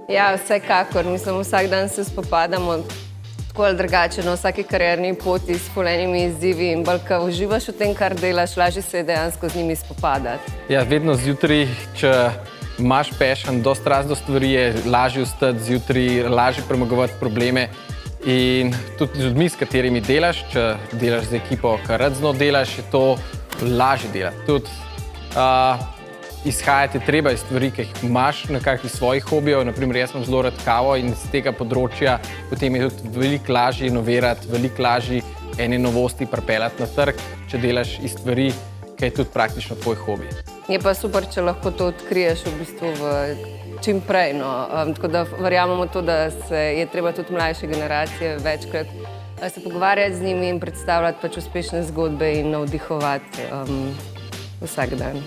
Ja, vsekakor. Mislim, vsak dan se spopadamo tako ali drugače na vsaki karierni poti s polnimi izzivi in bolj, ko uživaš v tem, kar delaš, lažje se je dejansko z njimi spopadati. Ja, vedno zjutraj, če imaš passion, dosti raznih stvari je lažje vstati zjutraj, lažje premagovati probleme. In tudi z ljudmi, s katerimi delaš, če delaš z ekipo, kar rad z njo delaš, je to lažje delati. Tudi izhajati je treba iz stvari, ki jih imaš, nekakšnih svojih hobijev. Naprimer, jaz imam zelo rad kavo in z tega področja potem je tudi veliko lažje inovirati, veliko lažje ene novosti pripeljati na trg, če delaš iz stvari, ki je tudi praktično tvoj hobi. Je pa super, če lahko to odkriješ v bistvu čim prej. Tako da verjamemo to, da je treba tudi mlajše generacije večkrat se pogovarjati z njimi in predstavljati pač uspešne zgodbe in navdihovati vsak dan.